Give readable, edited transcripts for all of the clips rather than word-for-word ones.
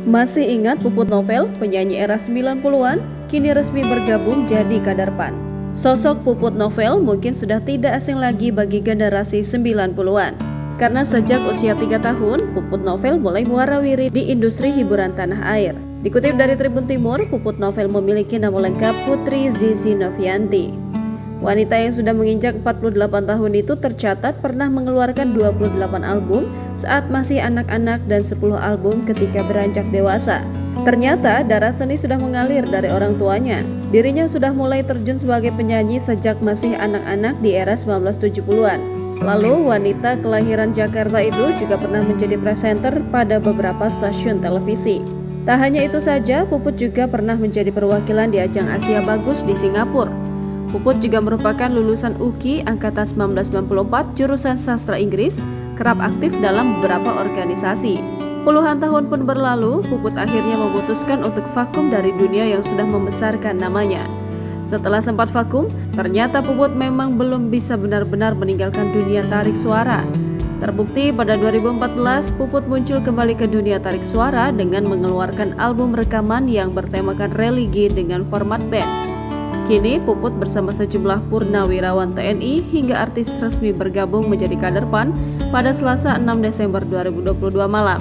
Masih ingat Puput Novel, penyanyi era 90-an, kini resmi bergabung jadi kader PAN. Sosok Puput Novel mungkin sudah tidak asing lagi bagi generasi 90-an. Karena sejak usia 3 tahun, Puput Novel mulai warawiri di industri hiburan tanah air. Dikutip dari Tribun Timur, Puput Novel memiliki nama lengkap Putri Zizi Novianti. Wanita yang sudah menginjak 48 tahun itu tercatat pernah mengeluarkan 28 album saat masih anak-anak dan 10 album ketika beranjak dewasa. Ternyata darah seni sudah mengalir dari orang tuanya. Dirinya sudah mulai terjun sebagai penyanyi sejak masih anak-anak di era 1970-an. Lalu wanita kelahiran Jakarta itu juga pernah menjadi presenter pada beberapa stasiun televisi. Tak hanya itu saja, Puput juga pernah menjadi perwakilan di ajang Asia Bagus di Singapura. Puput juga merupakan lulusan UKI angkatan 1994 jurusan sastra Inggris, kerap aktif dalam beberapa organisasi. Puluhan tahun pun berlalu, Puput akhirnya memutuskan untuk vakum dari dunia yang sudah membesarkan namanya. Setelah sempat vakum, ternyata Puput memang belum bisa benar-benar meninggalkan dunia tarik suara. Terbukti pada 2014, Puput muncul kembali ke dunia tarik suara dengan mengeluarkan album rekaman yang bertemakan religi dengan format band. Kini Puput bersama sejumlah purnawirawan TNI hingga artis resmi bergabung menjadi kader PAN pada Selasa 6 Desember 2022 malam.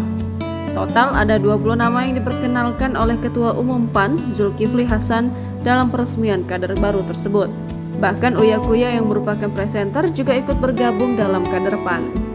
Total ada 20 nama yang diperkenalkan oleh Ketua Umum PAN Zulkifli Hasan dalam peresmian kader baru tersebut. Bahkan Uya Kuya yang merupakan presenter juga ikut bergabung dalam kader PAN.